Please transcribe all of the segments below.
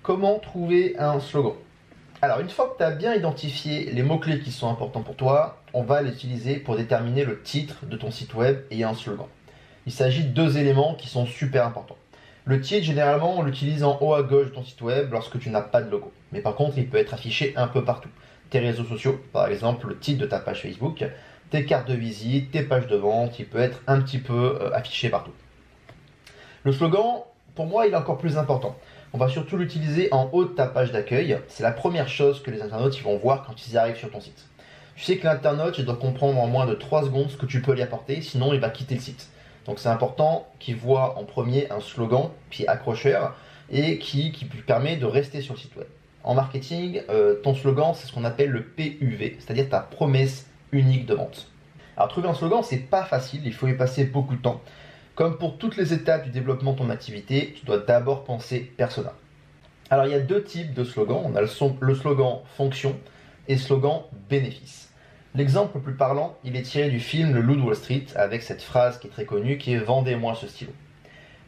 Comment trouver un slogan? Alors, une fois que tu as bien identifié les mots-clés qui sont importants pour toi, on va les utiliser pour déterminer le titre de ton site web et un slogan. Il s'agit de deux éléments qui sont super importants. Le titre, généralement, on l'utilise en haut à gauche de ton site web lorsque tu n'as pas de logo. Mais par contre, il peut être affiché un peu partout. Tes réseaux sociaux, par exemple, le titre de ta page Facebook, tes cartes de visite, tes pages de vente, il peut être un petit peu affiché partout. Le slogan, pour moi, il est encore plus important. On va surtout l'utiliser en haut de ta page d'accueil. C'est la première chose que les internautes vont voir quand ils arrivent sur ton site. Tu sais que l'internaute doit comprendre en moins de 3 secondes ce que tu peux lui apporter, sinon il va quitter le site. Donc c'est important qu'il voit en premier un slogan, puis accrocheur, et qui lui permet de rester sur le site web. En marketing, ton slogan, c'est ce qu'on appelle le PUV, c'est-à-dire ta promesse unique de vente. Alors trouver un slogan, c'est pas facile, il faut y passer beaucoup de temps. Comme pour toutes les étapes du développement de ton activité, tu dois d'abord penser persona. Alors il y a deux types de slogans. On a le slogan fonction et slogan bénéfice. L'exemple le plus parlant, il est tiré du film Le Loup de Wall Street avec cette phrase qui est très connue qui est « Vendez-moi ce stylo ».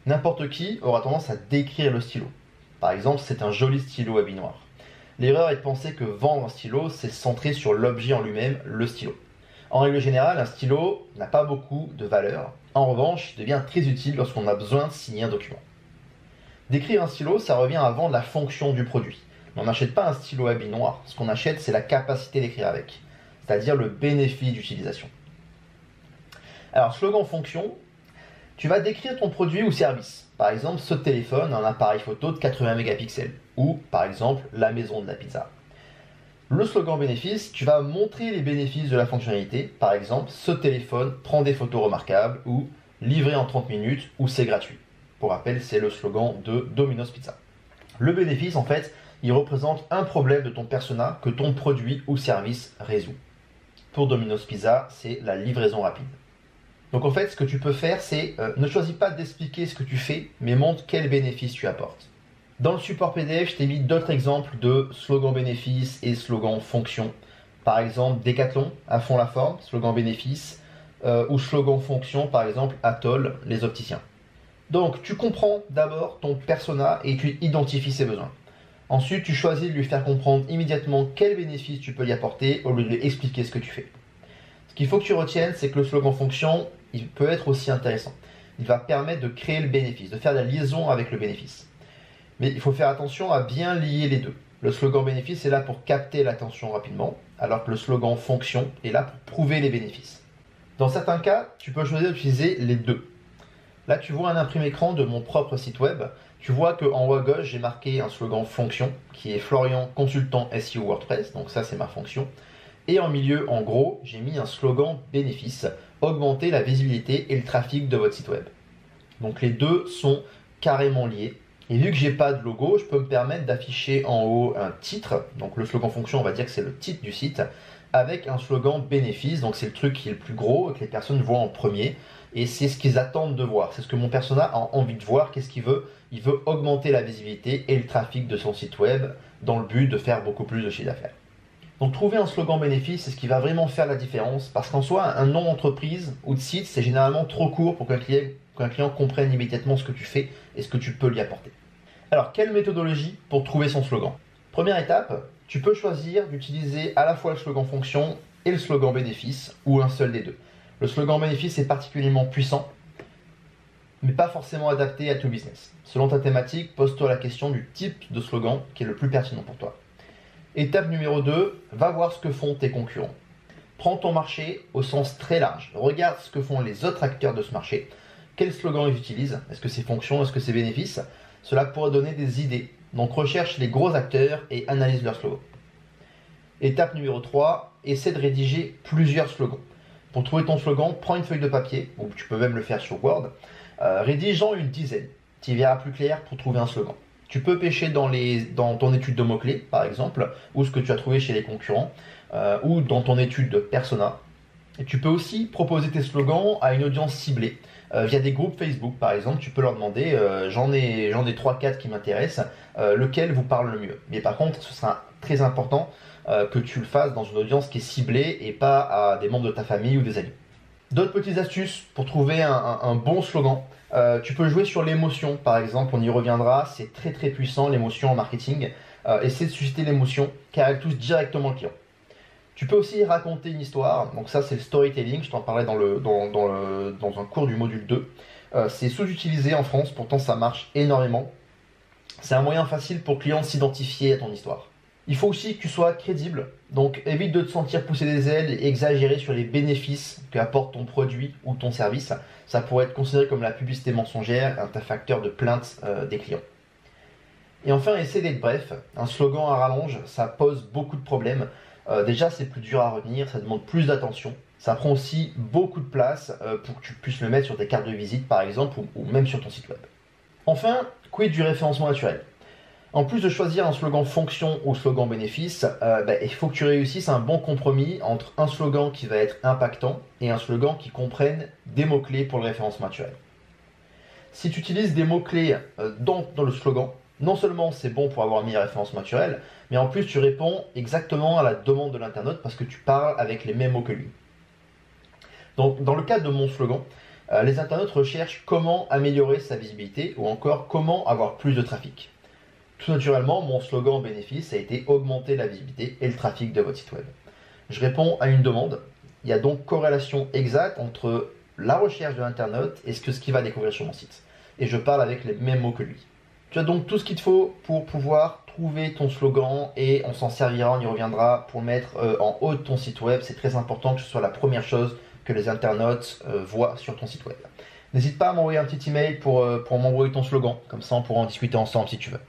N'importe qui aura tendance à décrire le stylo. Par exemple, c'est un joli stylo à billes noires. L'erreur est de penser que vendre un stylo, c'est se centrer sur l'objet en lui-même, le stylo. En règle générale, un stylo n'a pas beaucoup de valeur. En revanche, il devient très utile lorsqu'on a besoin de signer un document. Décrire un stylo, ça revient à vendre la fonction du produit. Mais on n'achète pas un stylo à billes noires. Ce qu'on achète, c'est la capacité d'écrire avec, c'est-à-dire le bénéfice d'utilisation. Alors, slogan fonction, tu vas décrire ton produit ou service. Par exemple, ce téléphone a un appareil photo de 80 mégapixels. Ou, par exemple, la maison de la pizza. Le slogan bénéfice, tu vas montrer les bénéfices de la fonctionnalité. Par exemple, ce téléphone prend des photos remarquables ou livré en 30 minutes ou c'est gratuit. Pour rappel, c'est le slogan de Domino's Pizza. Le bénéfice, en fait, il représente un problème de ton persona que ton produit ou service résout. Pour Domino's Pizza, c'est la livraison rapide. Donc en fait, ce que tu peux faire, c'est ne choisis pas d'expliquer ce que tu fais, mais montre quel bénéfice tu apportes. Dans le support PDF, je t'ai mis d'autres exemples de slogan bénéfice et slogan fonction. Par exemple, Decathlon, à fond la forme, slogan bénéfice, ou slogan fonction, par exemple, Atoll, les opticiens. Donc, tu comprends d'abord ton persona et tu identifies ses besoins. Ensuite, tu choisis de lui faire comprendre immédiatement quel bénéfice tu peux y apporter au lieu de lui expliquer ce que tu fais. Ce qu'il faut que tu retiennes, c'est que le slogan fonction, il peut être aussi intéressant. Il va permettre de créer le bénéfice, de faire la liaison avec le bénéfice. Mais il faut faire attention à bien lier les deux. Le slogan bénéfice est là pour capter l'attention rapidement, alors que le slogan fonction est là pour prouver les bénéfices. Dans certains cas, tu peux choisir d'utiliser les deux. Là, tu vois un imprimé écran de mon propre site web. Tu vois qu'en haut à gauche, j'ai marqué un slogan fonction qui est Florian, consultant SEO WordPress. Donc ça, c'est ma fonction. Et en milieu, en gros, j'ai mis un slogan bénéfice, augmenter la visibilité et le trafic de votre site web. Donc les deux sont carrément liés. Et vu que j'ai pas de logo, je peux me permettre d'afficher en haut un titre. Donc le slogan fonction, on va dire que c'est le titre du site, avec un slogan bénéfice. Donc c'est le truc qui est le plus gros et que les personnes voient en premier. Et c'est ce qu'ils attendent de voir. C'est ce que mon persona a envie de voir. Qu'est-ce qu'il veut? Il veut augmenter la visibilité et le trafic de son site web dans le but de faire beaucoup plus de chiffre d'affaires. Donc trouver un slogan bénéfice, c'est ce qui va vraiment faire la différence. Parce qu'en soi, un nom d'entreprise ou de site, c'est généralement trop court pour qu'un client comprenne immédiatement ce que tu fais et ce que tu peux lui apporter. Alors, quelle méthodologie pour trouver son slogan? Première étape, tu peux choisir d'utiliser à la fois le slogan fonction et le slogan bénéfice, ou un seul des deux. Le slogan bénéfice est particulièrement puissant, mais pas forcément adapté à tout business. Selon ta thématique, pose-toi la question du type de slogan qui est le plus pertinent pour toi. Étape numéro 2, va voir ce que font tes concurrents. Prends ton marché au sens très large. Regarde ce que font les autres acteurs de ce marché. Quel slogan ils utilisent? Est-ce que c'est fonction? Est-ce que c'est bénéfice? Cela pourrait donner des idées. Donc recherche les gros acteurs et analyse leurs slogans. Étape numéro 3, essaie de rédiger plusieurs slogans. Pour trouver ton slogan, prends une feuille de papier, ou tu peux même le faire sur Word. Rédige-en une dizaine. Tu y verras plus clair pour trouver un slogan. Tu peux pêcher dans ton étude de mots-clés, par exemple, ou ce que tu as trouvé chez les concurrents, ou dans ton étude de persona. Et tu peux aussi proposer tes slogans à une audience ciblée. Via des groupes Facebook, par exemple, tu peux leur demander j'en ai 3-4 qui m'intéressent, lequel vous parle le mieux. Mais par contre, ce sera très important que tu le fasses dans une audience qui est ciblée et pas à des membres de ta famille ou des amis. D'autres petites astuces pour trouver un bon slogan. Tu peux jouer sur l'émotion, par exemple, on y reviendra, c'est très très puissant l'émotion en marketing. Essaie de susciter l'émotion car elle touche directement le client. Tu peux aussi raconter une histoire, donc ça c'est le storytelling, je t'en parlais dans un cours du module 2. C'est sous-utilisé en France, pourtant ça marche énormément. C'est un moyen facile pour le client de s'identifier à ton histoire. Il faut aussi que tu sois crédible, donc évite de te sentir pousser des ailes et exagérer sur les bénéfices qu'apporte ton produit ou ton service. Ça pourrait être considéré comme la publicité mensongère, un facteur de plainte des clients. Et enfin, essaie d'être bref. Un slogan à rallonge, ça pose beaucoup de problèmes. Déjà, c'est plus dur à retenir, ça demande plus d'attention. Ça prend aussi beaucoup de place pour que tu puisses le mettre sur tes cartes de visite, par exemple, ou même sur ton site web. Enfin, quid du référencement naturel? En plus de choisir un slogan fonction ou slogan bénéfice, il faut que tu réussisses un bon compromis entre un slogan qui va être impactant et un slogan qui comprenne des mots-clés pour le référencement naturel. Si tu utilises des mots-clés dans le slogan, non seulement c'est bon pour avoir mis référencement naturel, mais en plus tu réponds exactement à la demande de l'internaute parce que tu parles avec les mêmes mots que lui. Donc dans le cadre de mon slogan, les internautes recherchent comment améliorer sa visibilité ou encore comment avoir plus de trafic. Tout naturellement, mon slogan bénéfice a été augmenter la visibilité et le trafic de votre site web. Je réponds à une demande. Il y a donc corrélation exacte entre la recherche de l'internaute et ce qu'il va découvrir sur mon site. Et je parle avec les mêmes mots que lui. Tu as donc tout ce qu'il te faut pour pouvoir trouver ton slogan et on s'en servira, on y reviendra pour le mettre en haut de ton site web. C'est très important que ce soit la première chose que les internautes voient sur ton site web. N'hésite pas à m'envoyer un petit email pour m'envoyer ton slogan, comme ça on pourra en discuter ensemble si tu veux.